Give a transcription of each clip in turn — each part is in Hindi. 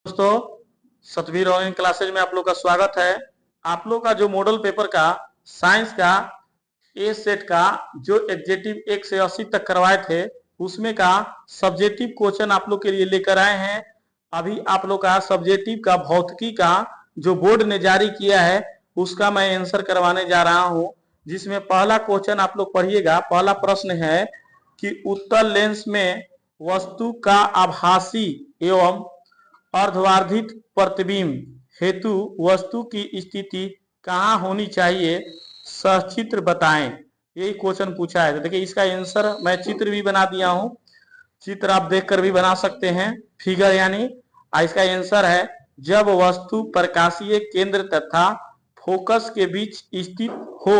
दोस्तों, सतवीर ऑनलाइन क्लासेज में आप लोग का स्वागत है। आप लोग का जो मॉडल पेपर का साइंस का ए सेट का जो एग्जेक्टिव 1 से 80 तक करवाए थे, उसमें का सब्जेक्टिव क्वेश्चन आप लोग के लिए लेकर आए हैं। अभी आप लोग का सब्जेक्टिव का भौतिकी का जो बोर्ड ने जारी किया है, उसका मैं आंसर करवाने जा रहा हूं, जिसमें पहला क्वेश्चन आप लोग पढ़िएगा। पहला प्रश्न है कि उत्तल लेंस में वस्तु का आभासी एवं अर्धवार्धित प्रतिबिंब हेतु वस्तु की स्थिति कहाँ होनी चाहिए, सचित्र बताएं। यही क्वेश्चन पूछा है। तो देखिए, इसका आंसर मैं चित्र भी बना दिया हूं। चित्र आप देखकर भी बना सकते हैं, फिगर यानी। इसका आंसर है, जब वस्तु प्रकाशीय केंद्र तथा फोकस के बीच स्थित हो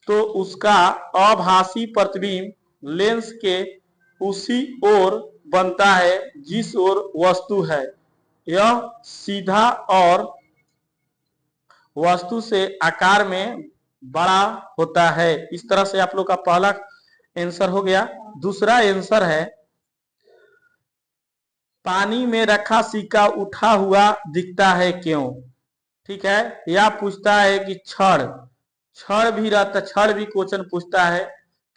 तो उसका आभासी प्रतिबिंब लेंस के उसी ओर बनता है जिस ओर वस्तु है। यह सीधा और वस्तु से आकार में बड़ा होता है। इस तरह से आप लोग का पहला आंसर हो गया। दूसरा आंसर है, पानी में रखा सिक्का उठा हुआ दिखता है क्यों। ठीक है, यह पूछता है कि क्षण भी रहता, क्षण भी क्वेश्चन पूछता है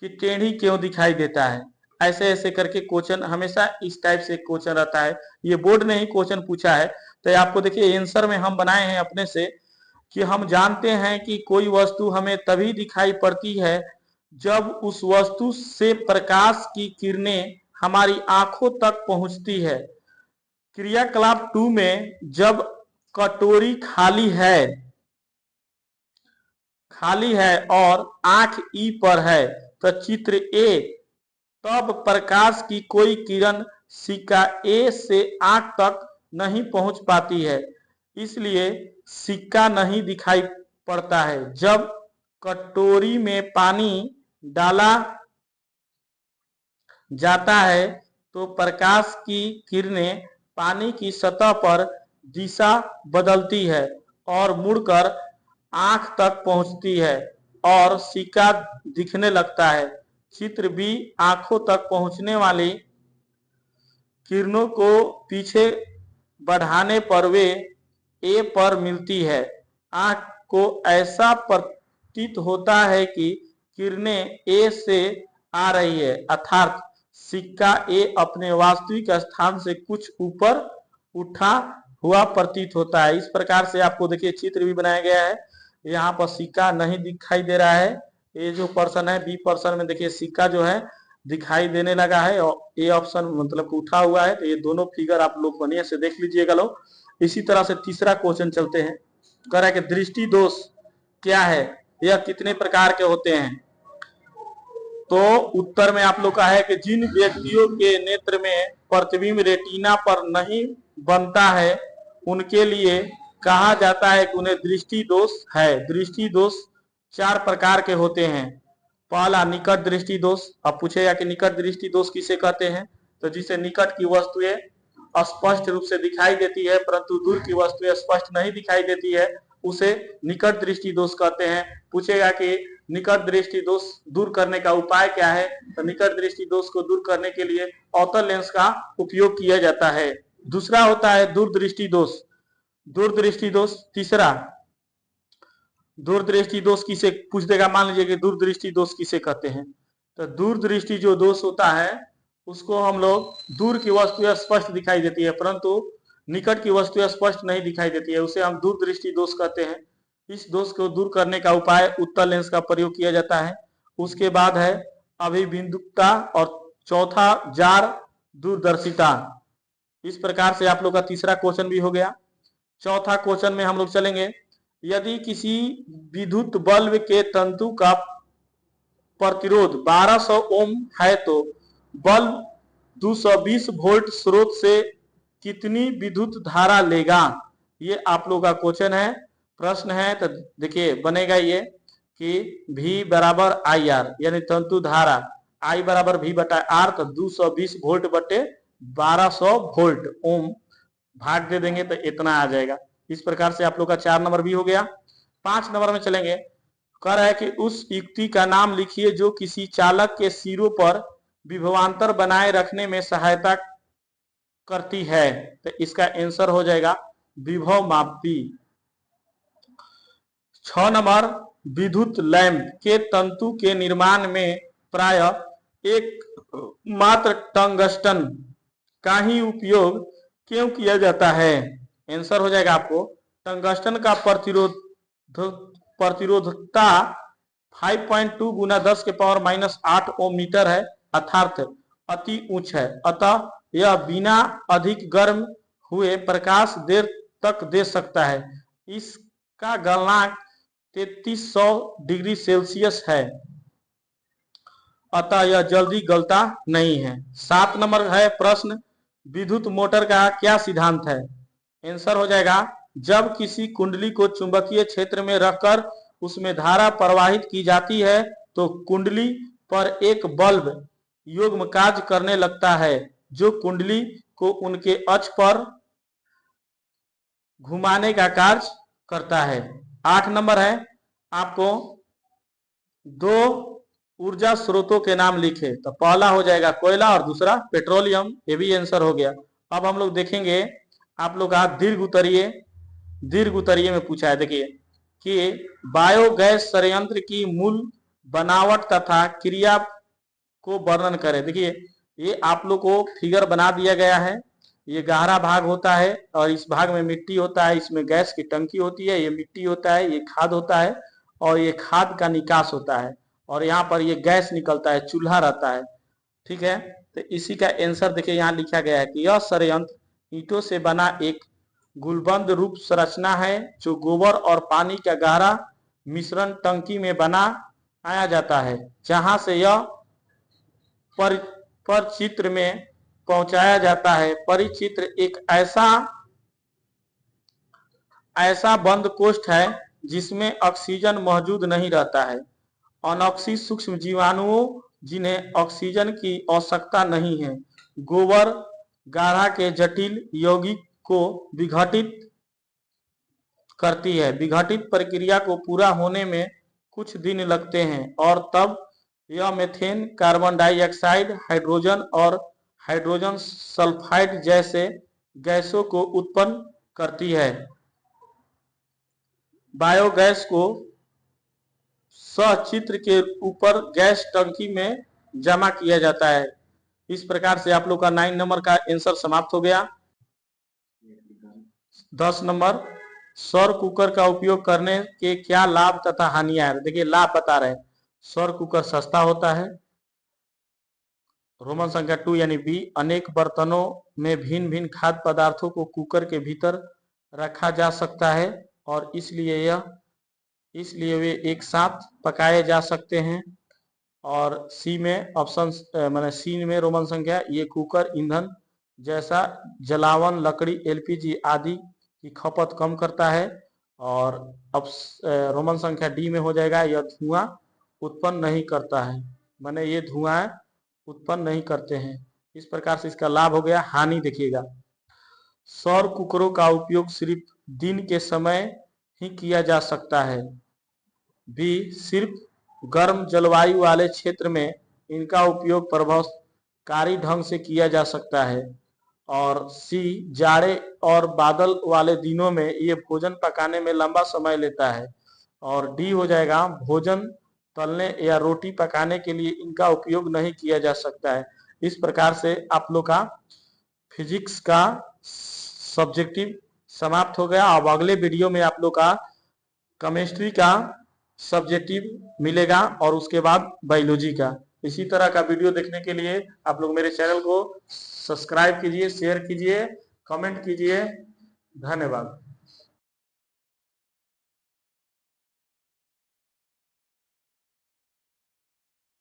कि टेढ़ी क्यों दिखाई देता है। ऐसे ऐसे करके क्वेश्चन हमेशा इस टाइप से क्वेश्चन रहता है। ये बोर्ड ने ही क्वेश्चन पूछा है। तो आपको देखिए, आंसर में हम बनाए हैं अपने से कि हम जानते हैं कि कोई वस्तु हमें तभी दिखाई पड़ती है जब उस वस्तु से प्रकाश की किरणें हमारी आंखों तक पहुंचती है। क्रियाकलाप 2 में जब कटोरी खाली है और आंख ई पर है, तो चित्र ए, तब प्रकाश की कोई किरण सिक्का ए से आंख तक नहीं पहुंच पाती है, इसलिए सिक्का नहीं दिखाई पड़ता है। जब कटोरी में पानी डाला जाता है तो प्रकाश की किरणें पानी की सतह पर दिशा बदलती है और मुड़कर आंख तक पहुंचती है और सिक्का दिखने लगता है। चित्र बी, आंखों तक पहुंचने वाली किरणों को पीछे बढ़ाने पर वे ए पर मिलती है। आंख को ऐसा प्रतीत होता है कि किरणें ए से आ रही है, अर्थात सिक्का ए अपने वास्तविक स्थान से कुछ ऊपर उठा हुआ प्रतीत होता है। इस प्रकार से आपको देखिए चित्र भी बनाया गया है। यहाँ पर सिक्का नहीं दिखाई दे रहा है। ये जो पर्सन है, बी पर्सन में देखिए सिक्का जो है दिखाई देने लगा है और ए ऑप्शन मतलब उठा हुआ है। तो ये दोनों फिगर आप लोग बढ़िया से देख लीजिएगा लोग। इसी तरह से तीसरा क्वेश्चन चलते हैं। कह रहा है कि दृष्टि दोष क्या है, यह कितने प्रकार के होते हैं। तो उत्तर में आप लोग का है कि जिन व्यक्तियों के नेत्र में प्रतिबिंब रेटिना पर नहीं बनता है, उनके लिए कहा जाता है कि उन्हें दृष्टि दोष है। दृष्टि दोष 4 प्रकार के होते हैं। पहला, निकट दृष्टि दोष। अब पूछेगा कि निकट दृष्टि दोष किसे कहते हैं। तो जिसे निकट की वस्तुएं स्पष्ट रूप से दिखाई देती है परंतु दूर की वस्तुएं स्पष्ट नहीं दिखाई देती है, उसे निकट दृष्टि दोष कहते हैं। पूछेगा कि निकट दृष्टि दोष दूर करने का उपाय क्या है, तो निकट दृष्टि दोष को दूर करने के लिए अवतल लेंस का उपयोग किया जाता है। दूसरा होता है दूरदृष्टि दोष। दूरदृष्टि दोष तीसरा, दूरदृष्टि दोष किसे पूछ देगा। मान लीजिए कि दूरदृष्टि दोष किसे कहते हैं। तो दूरदृष्टि जो दोष होता है उसको हम लोग, दूर की वस्तु स्पष्ट दिखाई देती है परंतु निकट की वस्तु स्पष्ट नहीं दिखाई देती है, उसे हम दूरदृष्टि दोष कहते हैं। इस दोष को दूर करने का उपाय उत्तल लेंस का प्रयोग किया जाता है। उसके बाद है अभिबिंदुकता और चौथा जार दूरदर्शिता। इस प्रकार से आप लोग का तीसरा क्वेश्चन भी हो गया। चौथा क्वेश्चन में हम लोग चलेंगे, यदि किसी विद्युत बल्ब के तंतु का प्रतिरोध 1200 ओम है तो बल्ब 220 वोल्ट स्रोत से कितनी विद्युत धारा लेगा। ये आप लोग का क्वेश्चन है, प्रश्न है। तो देखिए बनेगा ये कि V बराबर आई आर, यानी तंतु धारा I बराबर V बटा आर, तो 220 वोल्ट बटे 1200 वोल्ट ओम भाग दे देंगे तो इतना आ जाएगा। इस प्रकार से आप लोग का 4 नंबर भी हो गया। 5 नंबर में चलेंगे। कह रहा है कि उस युक्ति का नाम लिखिए जो किसी चालक के सिरों पर विभवांतर बनाए रखने में सहायता करती है। तो इसका आंसर हो जाएगा विभव मापी। 6 नंबर, विद्युत लैंप के तंतु के निर्माण में प्राय एक मात्र टंगस्टन का ही उपयोग क्यों किया जाता है? आंसर हो जाएगा आपको टंगस्टन का प्रतिरोधकता 5.2 गुना 10 के पावर -8 ओम मीटर है, अर्थात अति उच्च है। अतः यह बिना अधिक गर्म हुए प्रकाश देर तक दे सकता है। इसका गलनांक 3300 डिग्री सेल्सियस है, अतः यह जल्दी गलता नहीं है। 7 नंबर है प्रश्न, विद्युत मोटर का क्या सिद्धांत है? आंसर हो जाएगा जब किसी कुंडली को चुंबकीय क्षेत्र में रखकर उसमें धारा प्रवाहित की जाती है तो कुंडली पर एक बल्ब युग्म कार्य करने लगता है जो कुंडली को उनके अक्ष पर घुमाने का कार्य करता है। 8 नंबर है, आपको दो ऊर्जा स्रोतों के नाम लिखे। तो पहला हो जाएगा कोयला और दूसरा पेट्रोलियम। ये भी आंसर हो गया। अब हम लोग देखेंगे आप लोग का दीर्घ उत्तरीय में पूछा है। देखिए कि बायोगैस संयंत्र की मूल बनावट तथा क्रिया को वर्णन करें। देखिए ये आप लोग को फिगर बना दिया गया है। ये गहरा भाग होता है और इस भाग में मिट्टी होता है, इसमें गैस की टंकी होती है, ये मिट्टी होता है, ये खाद होता है और ये खाद का निकास होता है और यहाँ पर ये गैस निकलता है, चूल्हा रहता है। ठीक है, तो इसी का आंसर देखिए यहाँ लिखा गया है कि यह संयंत्र ईंटों से बना एक गुलबंद रूप संरचना है जो गोबर और पानी का गहरा मिश्रण टंकी में बनाया जाता है, जहां से यह परिचित्र में पहुंचाया जाता है। परिचित्र एक ऐसा बंद कोष्ठ है जिसमें ऑक्सीजन मौजूद नहीं रहता है। अनॉक्सी सूक्ष्म जीवाणुओं जिन्हें ऑक्सीजन की आवश्यकता नहीं है, गोबर गाढ़ा के जटिल यौगिक को विघटित करती है। विघटित प्रक्रिया को पूरा होने में कुछ दिन लगते हैं और तब यह मीथेन, कार्बन डाइऑक्साइड, हाइड्रोजन और हाइड्रोजन सल्फाइड जैसे गैसों को उत्पन्न करती है। बायोगैस को सचित्र के ऊपर गैस टंकी में जमा किया जाता है। इस प्रकार से आप लोग का 9 नंबर का आंसर समाप्त हो गया। 10 नंबर, सौर कुकर का उपयोग करने के क्या लाभ तथा हानियां है? देखिए लाभ बता रहे हैं। सौर कुकर सस्ता होता है। रोमन संख्या 2 यानी बी, अनेक बर्तनों में भिन्न भिन्न खाद्य पदार्थों को कुकर के भीतर रखा जा सकता है और इसलिए वे एक साथ पकाए जा सकते हैं। और सी में ऑप्शन मैंने सी में रोमन संख्या, ये कुकर ईंधन जैसा जलावन, लकड़ी, एलपीजी आदि की खपत कम करता है। और अब रोमन संख्या डी में हो जाएगा, यह धुआं उत्पन्न नहीं करता है, माने ये धुआं उत्पन्न नहीं करते हैं। इस प्रकार से इसका लाभ हो गया। हानि देखिएगा, सौर कुकरों का उपयोग सिर्फ दिन के समय ही किया जा सकता है। बी, सिर्फ गर्म जलवायु वाले क्षेत्र में इनका उपयोग प्रभावकारी ढंग से किया जा सकता है। और सी, जाड़े और बादल वाले दिनों में ये भोजन पकाने में लंबा समय लेता है। और डी हो जाएगा, भोजन तलने या रोटी पकाने के लिए इनका उपयोग नहीं किया जा सकता है। इस प्रकार से आप लोग का फिजिक्स का सब्जेक्टिव समाप्त हो गया। अब अगले वीडियो में आप लोग का केमिस्ट्री का सब्जेक्टिव मिलेगा और उसके बाद बायोलॉजी का। इसी तरह का वीडियो देखने के लिए आप लोग मेरे चैनल को सब्सक्राइब कीजिए, शेयर कीजिए, कमेंट कीजिए। धन्यवाद।